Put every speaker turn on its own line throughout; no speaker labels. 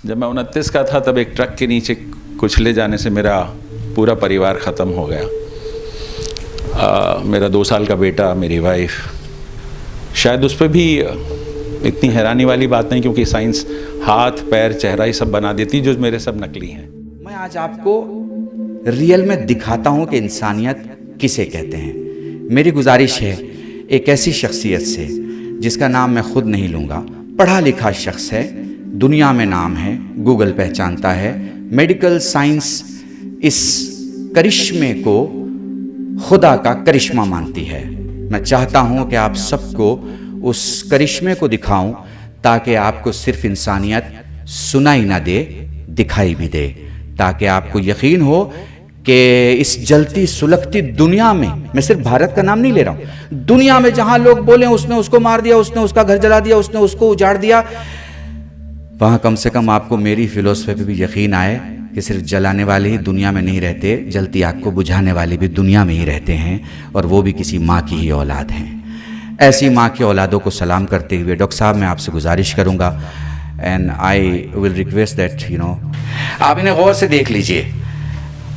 जब मैं 29 का था तब एक ट्रक के नीचे कुचले जाने से मेरा पूरा परिवार ख़त्म हो गया। मेरा 2 साल का बेटा, मेरी वाइफ। शायद उस पर भी इतनी हैरानी वाली बात नहीं, क्योंकि साइंस हाथ पैर चेहरा ही सब बना देती, जो मेरे सब नकली हैं।
मैं आज आपको रियल में दिखाता हूं कि इंसानियत किसे कहते हैं। मेरी गुजारिश है एक ऐसी शख्सियत से जिसका नाम मैं खुद नहीं लूँगा, पढ़ा लिखा शख्स है, दुनिया में नाम है, गूगल पहचानता है, मेडिकल साइंस इस करिश्मे को खुदा का करिश्मा मानती है। मैं चाहता हूं कि आप सबको उस करिश्मे को दिखाऊं ताकि आपको सिर्फ इंसानियत सुनाई ना दे, दिखाई भी दे, ताकि आपको यकीन हो कि इस जलती सुलगती दुनिया में, मैं सिर्फ भारत का नाम नहीं ले रहा हूं, दुनिया में जहां लोग बोले उसने उसको मार दिया, उसने उसका घर जला दिया, उसने उसको उजाड़ दिया, वहां कम से कम आपको मेरी फिलोसफी पे भी यकीन आए कि सिर्फ जलाने वाले ही दुनिया में नहीं रहते, जलती आग को बुझाने वाले भी दुनिया में ही रहते हैं, और वो भी किसी माँ की ही औलाद हैं। ऐसी माँ की औलादों को सलाम करते हुए डॉक्टर साहब मैं आपसे गुजारिश करूँगा, and I will request that आप इन्हें गौर से देख लीजिए,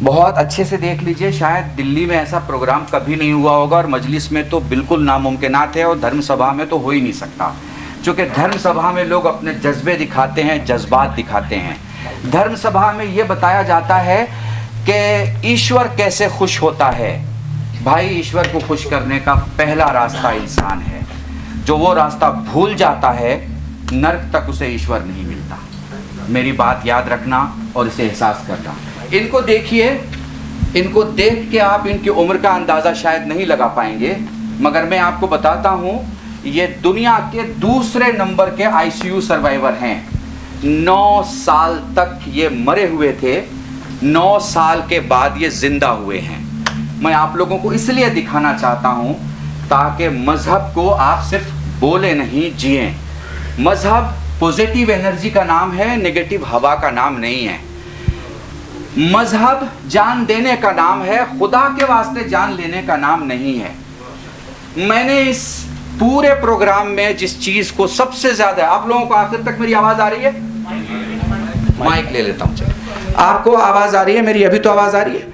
बहुत अच्छे से देख लीजिए। शायद दिल्ली में ऐसा प्रोग्राम कभी नहीं हुआ होगा, और मजलिस में तो बिल्कुल नामुमकिनात है, और धर्म सभा में तो हो ही नहीं सकता, क्योंकि धर्म सभा में लोग अपने जज्बे दिखाते हैं, जज्बात दिखाते हैं। धर्म सभा में ये बताया जाता है कि ईश्वर कैसे खुश होता है। भाई, ईश्वर को खुश करने का पहला रास्ता इंसान है। जो वो रास्ता भूल जाता है, नर्क तक उसे ईश्वर नहीं मिलता। मेरी बात याद रखना और इसे एहसास करना। इनको देखिए, इनको देख के आप इनकी उम्र का अंदाज़ा शायद नहीं लगा पाएंगे, मगर मैं आपको बताता हूँ, ये दुनिया के दूसरे नंबर के आईसीयू सर्वाइवर हैं। 9 साल तक ये मरे हुए थे, 9 साल के बाद ये जिंदा हुए हैं। मैं आप लोगों को इसलिए दिखाना चाहता हूं ताकि मजहब को आप सिर्फ बोले नहीं, जिए। मजहब पॉजिटिव एनर्जी का नाम है, नेगेटिव हवा का नाम नहीं है। मजहब जान देने का नाम है, खुदा के वास्ते जान लेने का नाम नहीं है। मैंने इस पूरे प्रोग्राम में जिस चीज को सबसे ज्यादा, आप लोगों को आखिर तक मेरी आवाज आ रही है? माइक ले लेता हूं। आपको आवाज आ रही है मेरी? अभी तो आवाज आ रही है।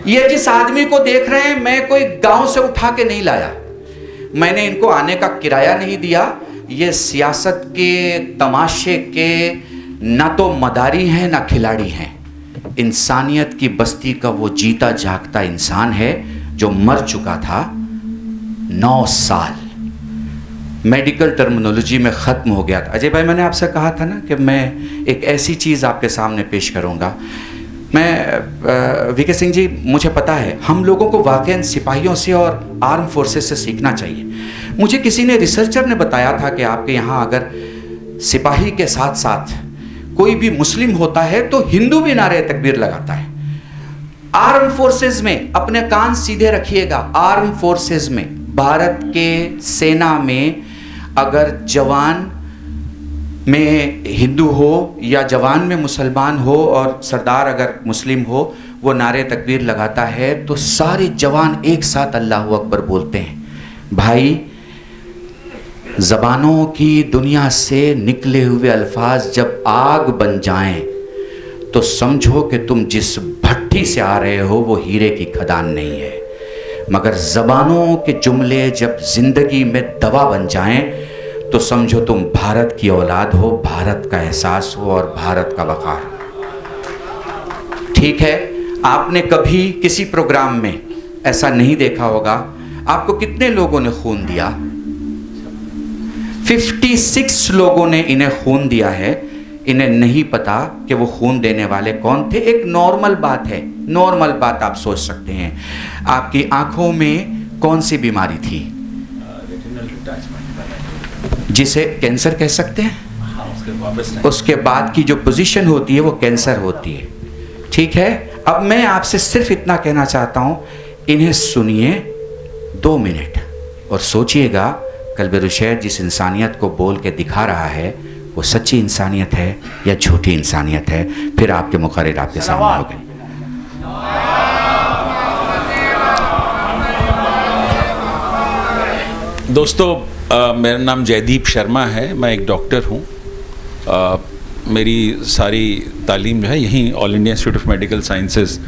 ये जिस आदमी को देख रहे हैं, मैं कोई गांव से उठा के नहीं लाया, मैंने इनको आने का किराया नहीं दिया। ये सियासत के तमाशे के ना तो मदारी हैं ना खिलाड़ी हैं। इंसानियत की बस्ती का वो जीता जागता इंसान है जो मर चुका था 9 साल। मेडिकल टर्मिनोलॉजी में ख़त्म हो गया था। अजय भाई, मैंने आपसे कहा था ना कि मैं एक ऐसी चीज़ आपके सामने पेश करूंगा। मैं वीके सिंह जी, मुझे पता है हम लोगों को वाकई सिपाहियों से और आर्म फोर्सेस से सीखना चाहिए। मुझे किसी ने, रिसर्चर ने बताया था कि आपके यहाँ अगर सिपाही के साथ साथ कोई भी मुस्लिम होता है तो हिंदू भी नारे तकबीर लगाता है। आर्म फोर्सेस में, अपने कान सीधे रखिएगा, आर्म फोर्सेस में, भारत के सेना में अगर जवान में हिंदू हो या जवान में मुसलमान हो और सरदार अगर मुस्लिम हो, वो नारे तकबीर लगाता है तो सारे जवान एक साथ अल्लाहू अकबर बोलते हैं। भाई, ज़बानों की दुनिया से निकले हुए अल्फाज जब आग बन जाएं तो समझो कि तुम जिस भट्टी से आ रहे हो वो हीरे की खदान नहीं है, मगर ज़बानों के जुमले जब ज़िंदगी में दवा बन जाएं तो समझो तुम भारत की औलाद हो, भारत का एहसास हो और भारत का वक़ार। ठीक है, आपने कभी किसी प्रोग्राम में ऐसा नहीं देखा होगा। आपको कितने लोगों ने खून दिया? 56 लोगों ने इन्हें खून दिया है। इन्हें नहीं पता कि वो खून देने वाले कौन थे। एक नॉर्मल बात है, नॉर्मल बात आप सोच सकते हैं। आपकी आंखों में कौन सी बीमारी थी जिसे कैंसर कह सकते हैं? उसके बाद की जो पोजीशन होती है वो कैंसर होती है। ठीक है, अब मैं आपसे सिर्फ इतना कहना चाहता हूं, इन्हें सुनिए 2 मिनट और सोचिएगा कल्ब-ए-रुशैद जिस इंसानियत को बोल के दिखा रहा है वो सच्ची इंसानियत है या झूठी इंसानियत है। फिर आपके मुकर्रिर आपके सामने हो गए।
दोस्तों, मेरा नाम जयदीप शर्मा है। मैं एक डॉक्टर हूँ। मेरी सारी तालीम जो है यहीं all India institute of medical sciences,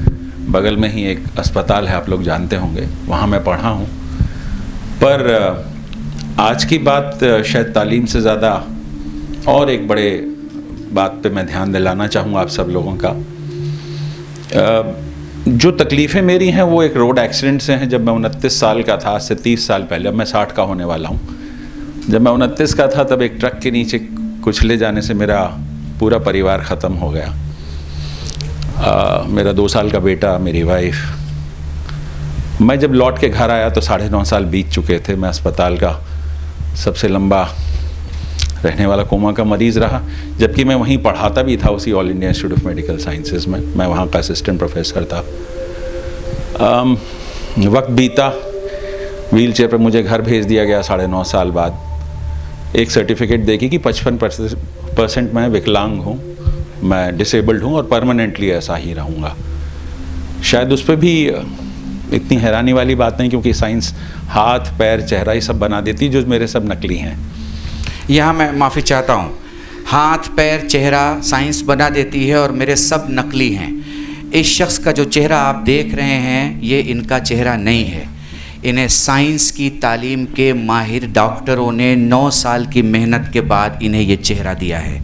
बगल में ही एक अस्पताल है, आप लोग जानते होंगे, वहाँ मैं पढ़ा हूँ। पर आज की बात शायद तालीम से ज़्यादा और एक बड़े बात पे मैं ध्यान दिलाना चाहूँगा आप सब लोगों का। जो तकलीफ़ें मेरी हैं वो एक रोड एक्सीडेंट से हैं। जब मैं 29 साल का था, आज से 30 साल पहले, अब मैं 60 का होने वाला हूँ। जब मैं 29 का था तब एक ट्रक के नीचे कुचले जाने से मेरा पूरा परिवार ख़त्म हो गया। मेरा 2 साल का बेटा, मेरी वाइफ। मैं जब लौट के घर आया तो 9.5 साल बीत चुके थे। मैं अस्पताल का सबसे लंबा रहने वाला कोमा का मरीज़ रहा, जबकि मैं वहीं पढ़ाता भी था, उसी all India institute of medical sciences में। मैं वहाँ का असिस्टेंट प्रोफेसर था। वक्त बीता, व्हील चेयर पर मुझे घर भेज दिया गया 9.5 साल बाद। एक सर्टिफिकेट देखी कि 55% मैं विकलांग हूँ, मैं डिसेबल्ड हूँ और परमानेंटली ऐसा ही रहूँगा। शायद उस पर भी इतनी हैरानी वाली बात नहीं, क्योंकि साइंस हाथ पैर चेहरा ही सब बना देती, जो मेरे सब नकली हैं।
यहाँ मैं माफ़ी चाहता हूँ, हाथ पैर चेहरा साइंस बना देती है और मेरे सब नकली हैं। इस शख्स का जो चेहरा आप देख रहे हैं ये इनका चेहरा नहीं है। इन्हें साइंस की तालीम के माहिर डॉक्टरों ने 9 साल की मेहनत के बाद इन्हें ये चेहरा दिया है।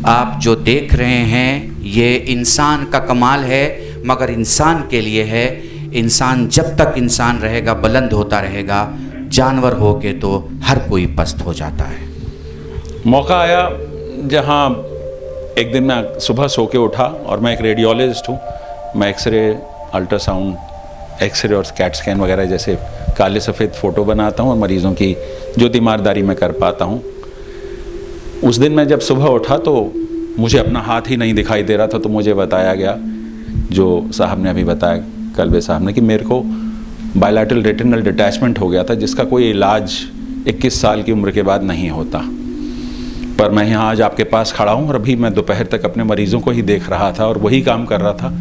आप जो देख रहे हैं ये इंसान का कमाल है, मगर इंसान के लिए है। इंसान जब तक इंसान रहेगा बुलंद होता रहेगा, जानवर हो के तो हर कोई पस्त हो जाता है।
मौका आया जहाँ एक दिन मैं सुबह सो के उठा, और मैं एक रेडियोलॉजिस्ट हूँ। मैं एक्सरे, अल्ट्रासाउंड, एक्सरे और कैट स्कैन वगैरह जैसे काले सफ़ेद फ़ोटो बनाता हूँ और मरीज़ों की जो तीमारदारी मैं कर पाता हूँ। उस दिन मैं जब सुबह उठा तो मुझे अपना हाथ ही नहीं दिखाई दे रहा था। तो मुझे बताया गया, जो साहब ने अभी बताया, कल्बे साहब ने, कि मेरे को बायलैटरल रेटिनल डिटैचमेंट हो गया था, जिसका कोई इलाज 21 साल की उम्र के बाद नहीं होता। पर मैं यहाँ आज आपके पास खड़ा हूँ और अभी मैं दोपहर तक अपने मरीज़ों को ही देख रहा था और वही काम कर रहा था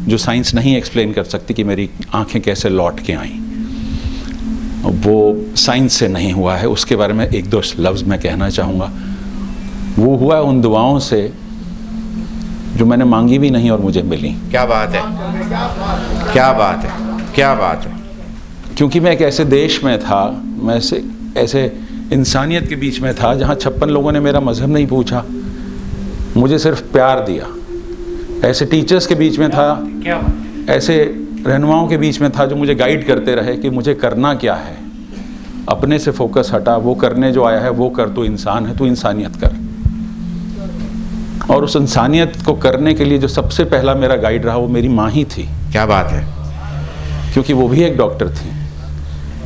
जो साइंस नहीं एक्सप्लेन कर सकती कि मेरी आंखें कैसे लौट के आईं। वो साइंस से नहीं हुआ है, उसके बारे में 1-2 लफ्ज़ मैं कहना चाहूँगा। वो हुआ उन दुआओं से जो मैंने मांगी भी नहीं और मुझे मिली।
क्या बात है, क्या बात है, क्या बात है।
क्योंकि मैं एक ऐसे देश में था, मैं ऐसे इंसानियत के बीच में था जहाँ 56 लोगों ने मेरा मज़हब नहीं पूछा, मुझे सिर्फ प्यार दिया। ऐसे टीचर्स के बीच में था, ऐसे रहनुमाओं के बीच में था जो मुझे गाइड करते रहे कि मुझे करना क्या है। अपने से फोकस हटा, वो करने जो आया है वो कर, तू इंसान है, तू इंसानियत कर। और उस इंसानियत को करने के लिए जो सबसे पहला मेरा गाइड रहा वो मेरी माँ ही थी।
क्या बात है।
क्योंकि वो भी एक डॉक्टर थी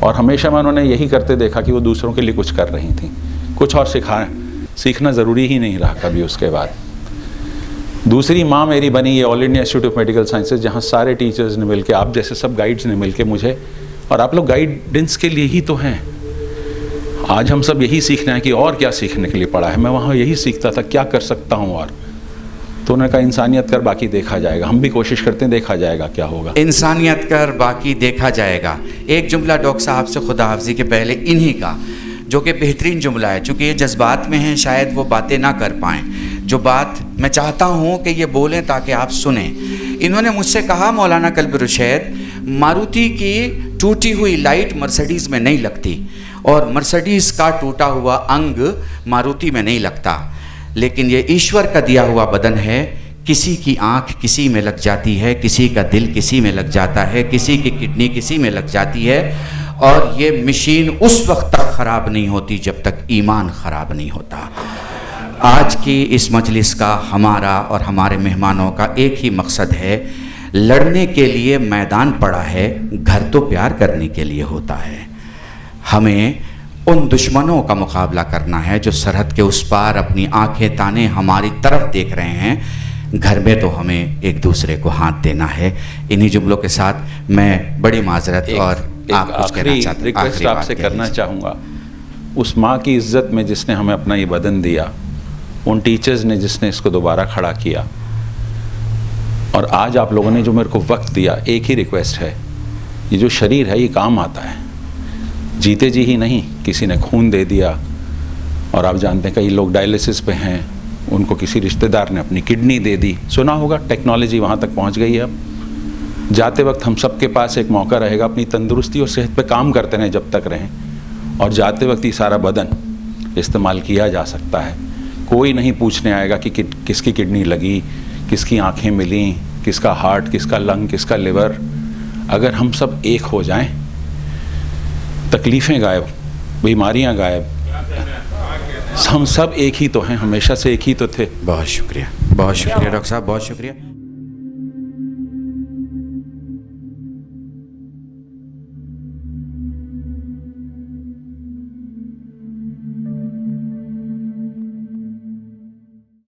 और हमेशा मैं उन्होंने यही करते देखा कि वो दूसरों के लिए कुछ कर रही थी। कुछ और सीखना ज़रूरी ही नहीं रहा कभी उसके बाद। दूसरी माँ मेरी बनी ये all India institute of medical sciences, जहाँ सारे टीचर्स ने मिलकर, आप जैसे सब गाइड्स ने मिलकर मुझे, और आप लोग गाइडेंस के लिए ही तो हैं। आज हम सब यही सीखना है कि और क्या सीखने के लिए पड़ा है। मैं वहाँ यही सीखता था क्या कर सकता हूँ। और तो उन्होंने कहा इंसानियत कर, बाकी देखा जाएगा। हम भी कोशिश करते हैं, देखा जाएगा क्या होगा।
इंसानियत कर, बाकी देखा जाएगा। एक जुमला डॉक्टर साहब से खुदा हाफिज़ी के पहले इन्हीं का, जो कि बेहतरीन जुमला है। चूँकि ये जज्बात में हैं, शायद वो बातें ना कर पाएँ। जो बात मैं चाहता हूँ कि ये बोलें ताकि आप सुने। इन्होंने मुझसे कहा, मौलाना कल्बे रुशैद, मारुति की टूटी हुई लाइट मर्सिडीज़ में नहीं लगती और मर्सिडीज़ का टूटा हुआ अंग मारुति में नहीं लगता, लेकिन ये ईश्वर का दिया हुआ बदन है। किसी की आँख किसी में लग जाती है, किसी का दिल किसी में लग जाता है, किसी की किडनी किसी में लग जाती है, और ये मशीन उस वक्त तक ख़राब नहीं होती जब तक ईमान ख़राब नहीं होता। आज की इस मजलिस का, हमारा और हमारे मेहमानों का एक ही मकसद है, लड़ने के लिए मैदान पड़ा है, घर तो प्यार करने के लिए होता है। हमें उन दुश्मनों का मुकाबला करना है जो सरहद के उस पार अपनी आंखें ताने हमारी तरफ देख रहे हैं। घर में तो हमें एक दूसरे को हाथ देना है। इन्हीं जुमलों के साथ मैं बड़ी माजरत और आप कुछ कहना चाहते हैं,
रिक्वेस्ट आपसे करना चाहूँगा। उस माँ की इज्जत में जिसने हमें अपना ये बदन दिया, उन टीचर्स ने जिसने इसको दोबारा खड़ा किया, और आज आप लोगों ने जो मेरे को वक्त दिया, एक ही रिक्वेस्ट है, ये जो शरीर है ये काम आता है। जीते जी ही नहीं, किसी ने खून दे दिया, और आप जानते हैं कई लोग डायलिसिस पे हैं, उनको किसी रिश्तेदार ने अपनी किडनी दे दी, सुना होगा, टेक्नोलॉजी वहाँ तक पहुँच गई है अब। जाते वक्त हम सबके पास एक मौका रहेगा अपनी तंदुरुस्ती और सेहत पे काम करते रहें जब तक रहें, और जाते वक्त ये सारा बदन इस्तेमाल किया जा सकता है। कोई नहीं पूछने आएगा कि किसकी किडनी लगी, किसकी आँखें मिली, किसका हार्ट, किसका लंग, किसका लिवर। अगर हम सब एक हो जाएं, तकलीफ़ें गायब, बीमारियां गायब। हम सब एक ही तो हैं, हमेशा से एक ही तो थे।
बहुत शुक्रिया डॉक्टर साहब, बहुत शुक्रिया।